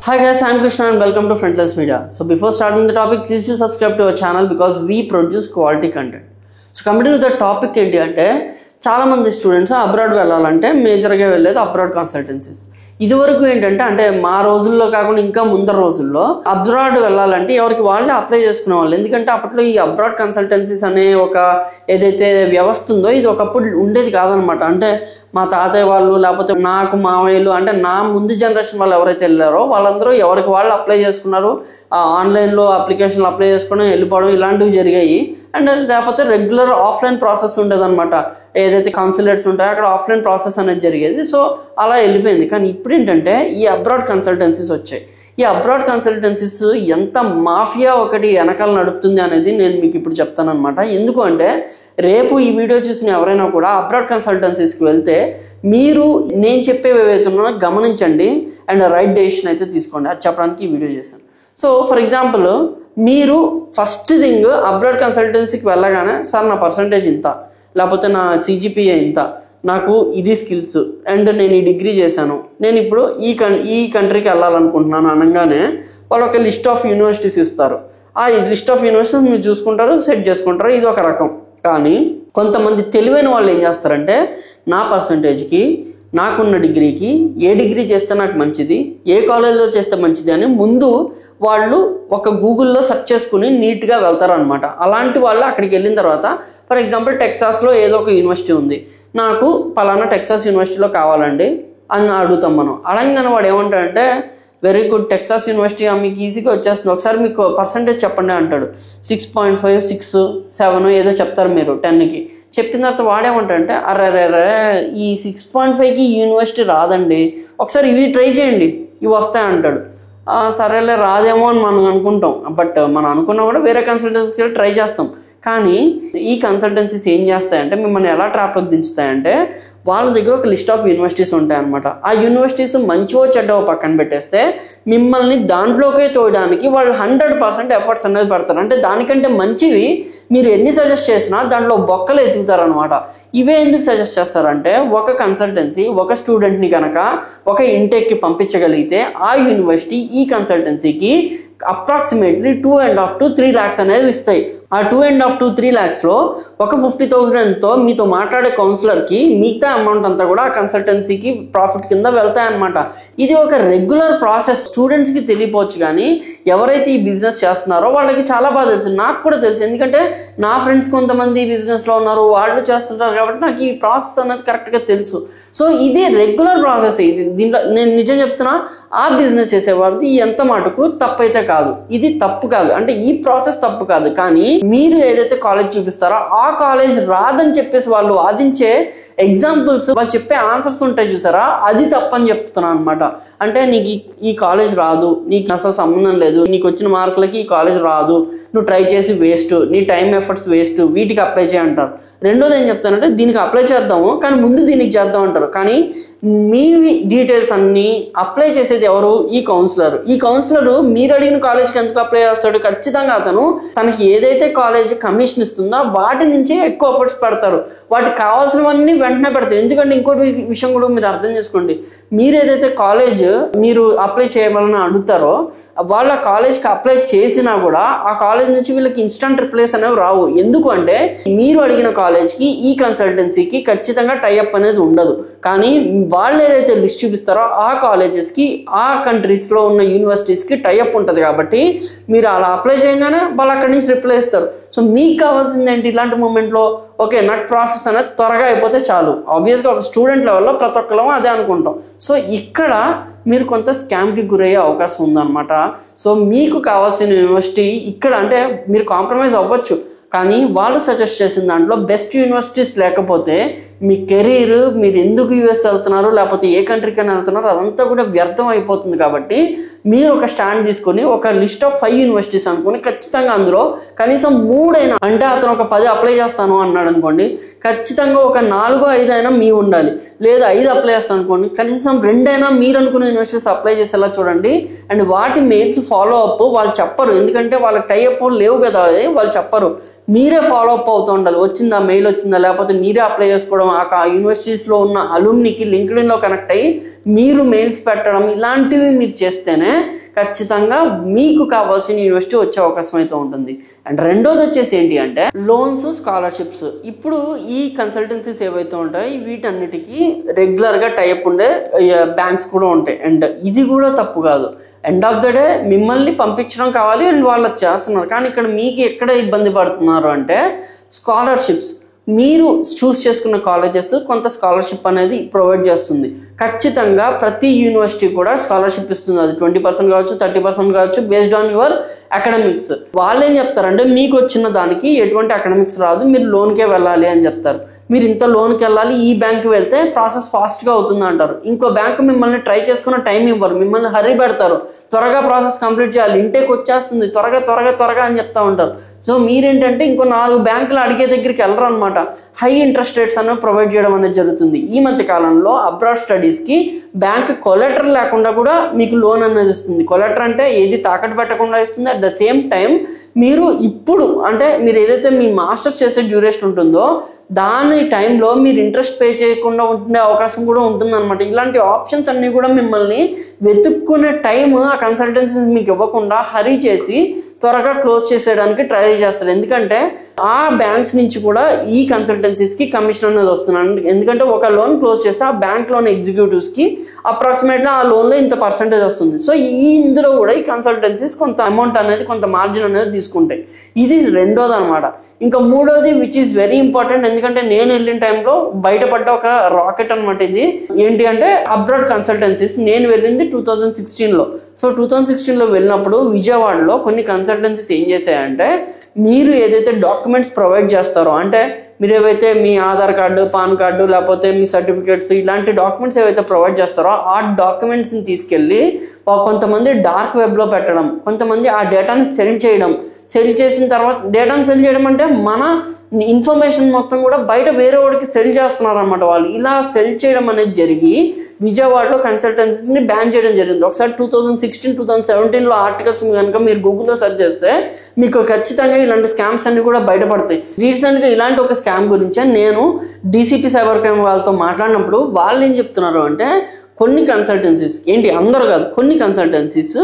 Hi guys, I'm Krishna and welcome to Frontless Media. So before starting the topic, please do subscribe to our channel because we produce quality content. So coming to the topic ఏంటి అంటే చాలా మంది students abroad వెళ్ళాలంటే మేజర్గా వెళ్ళేది abroad consultancies. ఇదివరకు ఏంటంటే అంటే మా రోజుల్లో కాకుండా ఇంకా ముందర రోజుల్లో అబ్రాడ్ వెళ్ళాలంటే ఎవరికి వాళ్ళే అప్లై చేసుకునే వాళ్ళు. ఎందుకంటే అప్పట్లో ఈ అబ్రాడ్ కన్సల్టెన్సీస్ అనే ఒక ఏదైతే వ్యవస్థ ఉందో ఇది ఒకప్పుడు ఉండేది కాదనమాట. అంటే మా తాతయ్య వాళ్ళు లేకపోతే నాకు మామయ్యలు అంటే నా ముందు జనరేషన్ వాళ్ళు ఎవరైతే వెళ్ళారో వాళ్ళందరూ ఎవరికి వాళ్ళు అప్లై చేసుకున్నారు. ఆన్లైన్లో అప్లికేషన్లు అప్లై చేసుకోవడం వెళ్ళిపోవడం ఇలాంటివి జరిగాయి. అండ్ లేకపోతే రెగ్యులర్ ఆఫ్లైన్ ప్రాసెస్ ఉండేదన్నమాట. ఏదైతే కౌన్సిలేట్స్ ఉంటాయో అక్కడ ఆఫ్లైన్ ప్రాసెస్ అనేది జరిగేది. సో అలా వెళ్ళిపోయింది. కానీ ఇప్పుడు ఏంటంటే ఈ అబ్రాడ్ కన్సల్టెన్సీస్ వచ్చాయి. ఈ అబ్రాడ్ కన్సల్టెన్సీస్ ఎంత మాఫియా ఒకటి వెనకాల నడుపుతుంది అనేది నేను మీకు ఇప్పుడు చెప్తాను అనమాట. ఎందుకు అంటే రేపు ఈ వీడియో చూసిన ఎవరైనా కూడా అబ్రాడ్ కన్సల్టెన్సీస్కి వెళ్తే మీరు నేను చెప్పేవి ఏవైతే ఉన్నాయో గమనించండి అండ్ రైట్ డెసిషన్ అయితే తీసుకోండి. అది చెప్పడానికి ఈ వీడియో చేశాను. సో ఫర్ ఎగ్జాంపుల్ మీరు ఫస్ట్ థింగ్ అబ్రాడ్ కన్సల్టెన్సీకి వెళ్ళగానే సార్ నా పర్సంటేజ్ ఇంత లేకపోతే నా సిజిపిఏ ఇంత నాకు ఇది స్కిల్స్ అండ్ నేను ఈ డిగ్రీ చేశాను నేను ఇప్పుడు ఈ కంట్రీకి వెళ్ళాలనుకుంటున్నాను అనగానే వాళ్ళు ఒక లిస్ట్ ఆఫ్ యూనివర్సిటీస్ ఇస్తారు. ఆ లిస్ట్ ఆఫ్ యూనివర్సిటీస్ మీరు చూసుకుంటారు, సెట్ చేసుకుంటారు. ఇది ఒక రకం. కానీ కొంతమంది తెలివైన వాళ్ళు ఏం చేస్తారంటే నా పర్సంటేజ్కి నాకున్న డిగ్రీకి ఏ డిగ్రీ చేస్తే నాకు మంచిది, ఏ కాలేజ్లో చేస్తే మంచిది అని ముందు వాళ్ళు ఒక గూగుల్లో సెర్చ్ చేసుకుని నీట్గా వెళ్తారనమాట. అలాంటి వాళ్ళు అక్కడికి వెళ్ళిన తర్వాత ఫర్ ఎగ్జాంపుల్ టెక్సాస్లో ఏదో ఒక యూనివర్సిటీ ఉంది, నాకు పలానా టెక్సాస్ యూనివర్సిటీలో కావాలండి అని అడుగుతాం మనం. అడగగానే వాడు ఏమంటాడంటే వెరీ గుడ్ టెక్సాస్ యూనివర్సిటీ మీకు ఈజీగా వచ్చేస్తుంది, ఒకసారి మీకు పర్సంటేజ్ చెప్పండి అంటాడు. 6.5 6 7 ఏదో చెప్తారు మీరు 10కి. చెప్పిన తర్వాత వాడేమంటాడంటే అరే ఈ 6.5కి యూనివర్సిటీ రాదండి, ఒకసారి ఇవి ట్రై చేయండి ఇవి వస్తాయి అంటాడు. సరేలే రాదేమో అని మనం అనుకుంటాం. బట్ మనం అనుకున్నా కూడా వేరే కన్సల్టెన్సీకి ట్రై చేస్తాం. కానీ ఈ కన్సల్టెన్సీస్ ఏం చేస్తాయంటే మిమ్మల్ని ఎలా ట్రాప్లోకి దించుతాయంటే వాళ్ళ దగ్గర ఒక లిస్ట్ ఆఫ్ యూనివర్సిటీస్ ఉంటాయన్నమాట. ఆ యూనివర్సిటీస్ మంచివో చెడ్డవో పక్కన పెట్టేస్తే మిమ్మల్ని దాంట్లోకే తోయడానికి వాళ్ళు 100% ఎఫర్ట్స్ అనేది పెడతారు. అంటే దానికంటే మంచివి మీరు ఎన్ని సజెస్ట్ చేసినా దాంట్లో బొక్కలు ఎత్తుకుతారనమాట. ఇవే ఎందుకు సజెస్ట్ చేస్తారంటే ఒక కన్సల్టెన్సీ ఒక స్టూడెంట్ని కనుక ఒక ఇంటేక్కి పంపించగలిగితే ఆ యూనివర్సిటీ ఈ కన్సల్టెన్సీకి అప్రాక్సిమేట్లీ 2.5 to 3 lakhs అనేది ఇస్తాయి. ఆ 2.5 to 3 lakhsలో ఒక 50,000తో మీతో మాట్లాడే కౌన్సిలర్కి మిగతా అమౌంట్ అంతా కూడా ఆ కన్సల్టెన్సీకి ప్రాఫిట్ కింద వెళ్తాయన్నమాట. ఇది ఒక రెగ్యులర్ ప్రాసెస్. స్టూడెంట్స్కి తెలియపోవచ్చు కానీ ఎవరైతే ఈ బిజినెస్ చేస్తున్నారో వాళ్ళకి చాలా బాగా తెలుసు. నాకు కూడా తెలుసు, ఎందుకంటే నా ఫ్రెండ్స్ కొంతమంది ఈ బిజినెస్లో ఉన్నారు, వాళ్ళు చేస్తుంటారు కాబట్టి నాకు ఈ ప్రాసెస్ అనేది కరెక్ట్గా తెలుసు. సో ఇది రెగ్యులర్ ప్రాసెస్. ఇది దీంట్లో నేను నిజం చెప్తున్నా, ఆ బిజినెస్ చేసే వాళ్ళది ఎంత మటుకు తప్పు అయితే కాదు, ఇది తప్పు కాదు. అంటే ఈ ప్రాసెస్ తప్పు కాదు. కానీ మీరు ఏదైతే కాలేజ్ చూపిస్తారో ఆ కాలేజ్ రాదని చెప్పేసి వాళ్ళు వాదించే ఎగ్జాంపుల్స్ వాళ్ళు చెప్పే ఆన్సర్స్ ఉంటాయి చూసారా, అది తప్పని చెప్తున్నాను అనమాట. అంటే నీకు ఈ కాలేజ్ రాదు, నీకు అసలు సంబంధం లేదు, నీకు వచ్చిన మార్కులకి ఈ కాలేజ్ రాదు, నువ్వు ట్రై చేసి వేస్ట్, నీ టైం ఎఫర్ట్స్ వేస్ట్, వీటికి అప్లై చేయంటారు. రెండోది ఏం చెప్తానంటే దీనికి అప్లై చేద్దాము కానీ ముందు దీనికి చేద్దాం అంటారు. కానీ మీ డీటెయిల్స్ అన్నీ అప్లై చేసేది ఎవరు? ఈ కౌన్సిలర్. ఈ కౌన్సిలర్ మీరు అడిగిన కాలేజ్కి ఎందుకు అప్లై చేస్తాడు? ఖచ్చితంగా అతను తనకి ఏదైతే కాలేజ్ కమిషన్ ఇస్తుందో వాటి నుంచే ఎక్కువ ఎఫర్ట్స్ పెడతారు, వాటికి కావాల్సినవన్నీ వెంటనే పెడతారు. ఎందుకంటే ఇంకోటి విషయం కూడా మీరు అర్థం చేసుకోండి, మీరు ఏదైతే కాలేజ్ మీరు అప్లై చేయవాలని అడుగుతారో వాళ్ళ కాలేజ్కి అప్లై చేసినా కూడా ఆ కాలేజ్ నుంచి వీళ్ళకి ఇన్స్టంట్ రిప్లేస్ అనేవి రావు. ఎందుకు అంటే మీరు అడిగిన కాలేజ్కి ఈ కన్సల్టెన్సీకి ఖచ్చితంగా టైఅప్ అనేది ఉండదు. కానీ వాళ్ళు ఏదైతే లిస్ట్ చూపిస్తారో ఆ కాలేజెస్కి ఆ కంట్రీస్లో ఉన్న యూనివర్సిటీస్కి టైఅప్ ఉంటుంది. కాబట్టి మీరు అలా అప్లై చేయగానే వాళ్ళు అక్కడి నుంచి రిప్లై ఇస్తారు. సో మీకు కావాల్సింది ఏంటి ఇలాంటి మూమెంట్లో? ఓకే, నాకు ప్రాసెస్ అనేది త్వరగా అయిపోతే చాలు. ఆబ్వియస్గా ఒక స్టూడెంట్ లెవెల్లో ప్రతి ఒక్కరం అదే అనుకుంటాం. సో ఇక్కడ మీరు కొంత స్కామ్కి గురయ్యే అవకాశం ఉందన్నమాట. సో మీకు కావాల్సిన యూనివర్సిటీ ఇక్కడ అంటే మీరు కాంప్రమైజ్ అవ్వచ్చు, కానీ వాళ్ళు సజెస్ట్ చేసిన దాంట్లో బెస్ట్ యూనివర్సిటీస్ లేకపోతే మీ కెరీర్, మీరు ఎందుకు యూఎస్ వెళ్తున్నారు లేకపోతే ఏ కంట్రీకైనా వెళ్తున్నారు అదంతా కూడా వ్యర్థం అయిపోతుంది. కాబట్టి మీరు ఒక స్టాండ్ తీసుకొని ఒక లిస్ట్ ఆఫ్ 5 యూనివర్సిటీస్ అనుకోని ఖచ్చితంగా అందులో కనీసం 3 అయినా, అంటే అతను ఒక 10 అప్లై చేస్తాను అన్నాడు అనుకోండి, ఖచ్చితంగా ఒక 4-5 అయినా మీ ఉండాలి. లేదా 5 అప్లై చేస్తాను అనుకోండి, కనీసం 2 అయినా మీరు అనుకున్న యూనివర్సిటీస్ అప్లై చేసేలా చూడండి. అండ్ వాటి మెయిల్స్ ఫాలో అప్ వాళ్ళు చెప్పరు, ఎందుకంటే వాళ్ళకి టైఅప్ లేవు కదా, వాళ్ళు చెప్పరు. మీరే ఫాలో అప్ అవుతూ ఉండాలి. వచ్చిందా, మెయిల్ వచ్చిందా, లేకపోతే మీరే అప్లై చేసుకోవడం చేసుకోవడం, ఆ యూనివర్సిటీస్లో ఉన్న అలుమ్నికి లింక్డ్ఇన్లో కనెక్ట్ అయ్యి మీరు మెయిల్స్ పెట్టడం, ఇలాంటివి మీరు చేస్తేనే ఖచ్చితంగా మీకు కావాల్సిన యూనివర్సిటీ వచ్చే అవకాశం అయితే ఉంటుంది. అండ్ రెండోది వచ్చేసి ఏంటి అంటే లోన్స్, స్కాలర్షిప్స్. ఇప్పుడు ఈ కన్సల్టెన్సీస్ ఏవైతే ఉంటాయో వీటన్నిటికీ రెగ్యులర్గా టైప్ ఉండే బ్యాంక్స్ కూడా ఉంటాయి. అండ్ ఇది కూడా తప్పు కాదు. ఎండ్ ఆఫ్ ద డే మిమ్మల్ని పంపించడం కావాలి అండ్ వాళ్ళు చేస్తున్నారు. కానీ ఇక్కడ మీకు ఎక్కడ ఇబ్బంది పడుతున్నారు అంటే స్కాలర్షిప్స్. మీరు చూస్ చేసుకున్న కాలేజెస్ కొంత స్కాలర్షిప్ అనేది ప్రొవైడ్ చేస్తుంది. ఖచ్చితంగా ప్రతి యూనివర్సిటీ కూడా స్కాలర్షిప్ ఇస్తుంది. అది 20% కావచ్చు, 30% కావచ్చు, బేస్డ్ ఆన్ యువర్ అకాడమిక్స్. వాళ్ళు ఏం చెప్తారంటే మీకు వచ్చిన దానికి ఎటువంటి అకాడమిక్స్ రాదు, మీరు లోన్కే వెళ్ళాలి అని చెప్తారు. మీరు ఇంత లోన్కి వెళ్ళాలి, ఈ బ్యాంక్కి వెళ్తే ప్రాసెస్ ఫాస్ట్గా అవుతుంది అంటారు. ఇంకో బ్యాంక్ మిమ్మల్ని ట్రై చేసుకున్న టైం ఇవ్వరు, మిమ్మల్ని హరీ పెడతారు. త్వరగా ప్రాసెస్ కంప్లీట్ చేయాలి, ఇంటేకి వచ్చేస్తుంది, త్వరగా అని చెప్తా ఉంటారు. సో మీరేంటంటే ఇంకో 4 బ్యాంకులు అడిగే దగ్గరికి వెళ్ళరు అనమాట. హై ఇంట్రెస్ట్ రేట్స్ అనేవి ప్రొవైడ్ చేయడం అనేది జరుగుతుంది. ఈ మధ్య కాలంలో అబ్రాడ్ స్టడీస్కి బ్యాంక్ కొలెటర్ లేకుండా కూడా మీకు లోన్ అనేది ఇస్తుంది. కొలెటర్ అంటే ఏది తాకట్టు పెట్టకుండా ఇస్తుంది. అట్ ద సేమ్ టైం మీరు ఇప్పుడు అంటే మీరు ఏదైతే మీ మాస్టర్స్ చేసే డ్యూరేషన్ ఉంటుందో దాని టైంలో మీరు ఇంట్రెస్ట్ పే చేయకుండా ఉండే అవకాశం కూడా ఉంటుందన్నమాట. ఇలాంటి ఆప్షన్స్ అన్నీ కూడా మిమ్మల్ని వెతుక్కునే టైం ఆ కన్సల్టెన్సీ మీకు ఇవ్వకుండా హరీ చేసి త్వరగా క్లోజ్ చేసేయడానికి ట్రై చేస్తారు. ఎందుకంటే ఆ బ్యాంక్స్ నుంచి కూడా ఈ కన్సల్టెన్సీస్కి కమిషన్ అనేది వస్తుంది. ఎందుకంటే ఒక లోన్ క్లోజ్ చేస్తే ఆ బ్యాంక్ లోన్ ఎగ్జిక్యూటివ్స్కి అప్రాక్సిమేట్లీ ఆ లోన్లో ఇంత పర్సెంటేజ్ వస్తుంది. సో ఇందులో కూడా ఈ కన్సల్టెన్సీస్ కొంత అమౌంట్ అనేది, కొంత మార్జిన్ అనేది తీసుకుంటాయి. ఇది రెండోది అనమాట. ఇంకా మూడోది విచ్ ఈస్ వెరీ ఇంపార్టెంట్. ఎందుకంటే నేను వెళ్ళిన టైంలో బయటపడ్డ ఒక రాకెట్ అనమాట. ఇది ఏంటి అంటే అబ్రాడ్ కన్సల్టెన్సీస్. నేను వెళ్ళింది 2016లో. సో 2016లో వెళ్ళినప్పుడు విజయవాడలో కొన్ని కన్సల్టెన్సీస్ ఏం చేశాయంటే మీరు ఏదైతే డాక్యుమెంట్స్ ప్రొవైడ్ చేస్తారో, అంటే మీరు ఏవైతే మీ ఆధార్ కార్డు, పాన్ కార్డు, లేకపోతే మీ సర్టిఫికేట్స్, ఇలాంటి డాక్యుమెంట్స్ ఏవైతే ప్రొవైడ్ చేస్తారో ఆ డాక్యుమెంట్స్ని తీసుకెళ్ళి కొంతమంది డార్క్ వెబ్లో పెట్టడం, కొంతమంది ఆ డేటాని సెల్ చేసిన తర్వాత డేటాను సెల్ చేయడం అంటే మన ఇన్ఫర్మేషన్ మొత్తం కూడా బయట వేరే వాడికి సెల్ చేస్తున్నారు అనమాట. వాళ్ళు ఇలా సెల్ చేయడం అనేది జరిగి విజయవాడలో కన్సల్టెన్సీస్ని బ్యాన్ చేయడం జరిగింది. ఒకసారి 2016, 2017లో ఆర్టికల్స్ కనుక మీరు గూగుల్లో సెర్చ్ చేస్తే మీకు ఖచ్చితంగా ఇలాంటి స్కామ్స్ అన్ని కూడా బయటపడతాయి. రీసెంట్గా ఇలాంటి ఒక స్కామ్ గురించే నేను డీసీపీ సైబర్ క్రైమ్ వాళ్ళతో మాట్లాడినప్పుడు వాళ్ళు ఏం చెప్తున్నారు అంటే కొన్ని కన్సల్టెన్సీస్, ఏంటి అందరూ కాదు, కొన్ని కన్సల్టెన్సీస్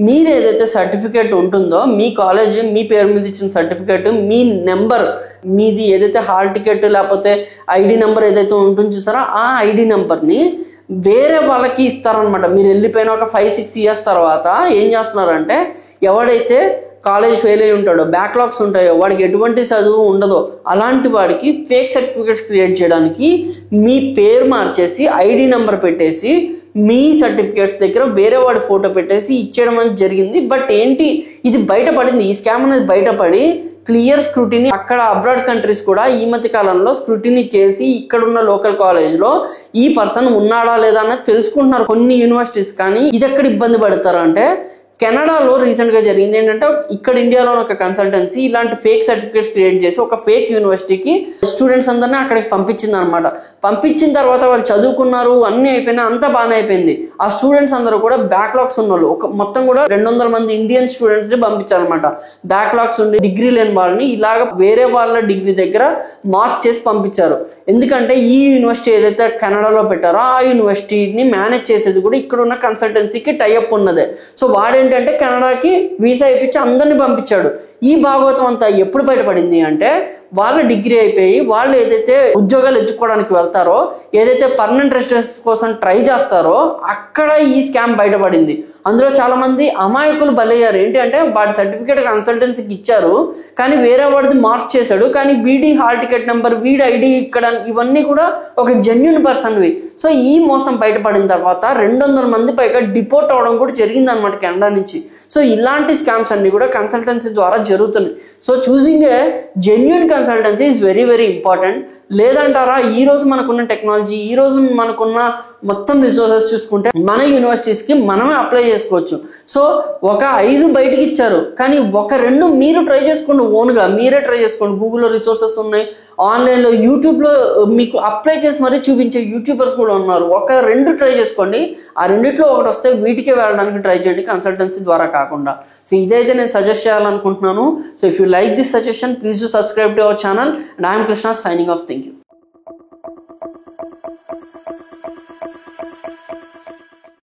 మీరు ఏదైతే సర్టిఫికేట్ ఉంటుందో మీ కాలేజ్ మీ పేరు మీద ఇచ్చిన సర్టిఫికేట్, మీ నెంబర్, మీది ఏదైతే హాల్ టికెట్ లేకపోతే ఐడి నెంబర్ ఏదైతే ఉంటుందో చూసారో ఆ ఐడి నెంబర్ని వేరే వాళ్ళకి ఇస్తారనమాట. మీరు వెళ్ళిపోయిన ఒక 5-6 ఇయర్స్ తర్వాత ఏం చేస్తున్నారంటే ఎవడైతే కాలేజ్ ఫెయిల్ అయి ఉంటాడో, బ్యాక్లాగ్స్ ఉంటాయో, వాడికి ఎటువంటి చదువు ఉండదో అలాంటి వాడికి ఫేక్ సర్టిఫికేట్స్ క్రియేట్ చేయడానికి మీ పేరు మార్చేసి ఐడి నెంబర్ పెట్టేసి మీ సర్టిఫికేట్స్ దగ్గర వేరే వాడి ఫోటో పెట్టేసి ఇచ్చేయడం అనేది జరిగింది. బట్ ఏంటి ఇది బయటపడింది, ఈ స్కామ్ అనేది బయటపడి క్లియర్ స్క్రూటినీ అక్కడ అబ్రాడ్ కంట్రీస్ కూడా ఈ మధ్య కాలంలో స్క్రూటినీ చేసి ఇక్కడున్న లోకల్ కాలేజ్లో ఈ పర్సన్ ఉన్నాడా లేదా అన్నది తెలుసుకుంటున్నారు కొన్ని యూనివర్సిటీస్. కానీ ఇది ఎక్కడ ఇబ్బంది పడతారు అంటే కెనడాలో రీసెంట్గా జరిగింది ఏంటంటే ఇక్కడ ఇండియాలో ఒక కన్సల్టెన్సీ ఇలాంటి ఫేక్ సర్టిఫికేట్స్ క్రియేట్ చేసి ఒక ఫేక్ యూనివర్సిటీకి స్టూడెంట్స్ అందరినీ అక్కడికి పంపించింది అనమాట. పంపించిన తర్వాత వాళ్ళు చదువుకున్నారు, అన్నీ అయిపోయినా అంతా బాగానే అయిపోయింది. ఆ స్టూడెంట్స్ అందరూ కూడా బ్యాక్లాగ్స్ ఉన్న వాళ్ళు మొత్తం కూడా 200 మంది ఇండియన్ స్టూడెంట్స్ని పంపించారనమాట. బ్యాక్లాగ్స్ ఉండి డిగ్రీ లేని వాళ్ళని ఇలాగ వేరే వాళ్ళ డిగ్రీ దగ్గర మార్క్ చేసి పంపించారు. ఎందుకంటే ఈ యూనివర్సిటీ ఏదైతే కెనడాలో పెట్టారో ఆ యూనివర్సిటీని మేనేజ్ చేసేది కూడా ఇక్కడ ఉన్న కన్సల్టెన్సీకి టైఅప్ ఉన్నదే. సో వాడేంటంటే కెనడాకి వీసా ఇప్పించి అందరినీ పంపించాడు. ఈ భాగవతం అంతా ఎప్పుడు బయటపడింది అంటే వాళ్ళ డిగ్రీ అయిపోయి వాళ్ళు ఏదైతే ఉద్యోగాలు ఎత్తుకోవడానికి వెళ్తారో, ఏదైతే పర్మనెంట్ రెసిడెన్స్ కోసం ట్రై చేస్తారో అక్కడ ఈ స్కామ్ బయటపడింది. అందులో చాలా మంది అమాయకులు బలయ్యారు. ఏంటి అంటే వాడి సర్టిఫికేట్ కన్సల్టెన్సీకి ఇచ్చారు, కానీ వేరే వాడిది మార్క్ చేశాడు, కానీ వీడి హాల్ టికెట్ నెంబర్, వీడి ఐడి ఇక్కడ ఇవన్నీ కూడా ఒక జెన్యూన్ పర్సన్వి. సో ఈ మోసం బయటపడిన తర్వాత 200 మంది పైగా డిపోర్ట్ అవడం కూడా జరిగింది అనమాట కెనడా నుంచి. సో ఇలాంటి స్కామ్స్ అన్ని కూడా కన్సల్టెన్సీ ద్వారా జరుగుతున్నాయి. So choosing A genuine consultancy is very very important. లేదంటారా ఈ రోజు మనకున్న టెక్నాలజీ, ఈ రోజు మనకున్న మొత్తం రిసోర్సెస్ చూసుకుంటే మన యూనివర్సిటీస్కి మనమే అప్లై చేసుకోవచ్చు. సో ఒక 5 బయటకి ఇచ్చారు, కానీ ఒక 2 మీరు ట్రై చేసుకోండి, ఓన్గా మీరే ట్రై చేసుకోండి. గూగుల్లో రిసోర్సెస్ ఉన్నాయి, ఆన్లైన్లో యూట్యూబ్లో మీకు అప్లై చేసి మరీ చూపించే యూట్యూబర్స్ కూడా ఉన్నారు. ఒక 2 ట్రై చేసుకోండి, ఆ రెండిట్లో ఒకటి వస్తే వీటికే వెళ్ళడానికి ట్రై చేయండి కన్సల్టెన్సీ ద్వారా కాకుండా. సో ఇదైతే నేను సజెస్ట్ చేయాలనుకుంటున్నాను. So if you like this suggestion, please do subscribe to our channel. And I'm Krishna, signing off. Thank you.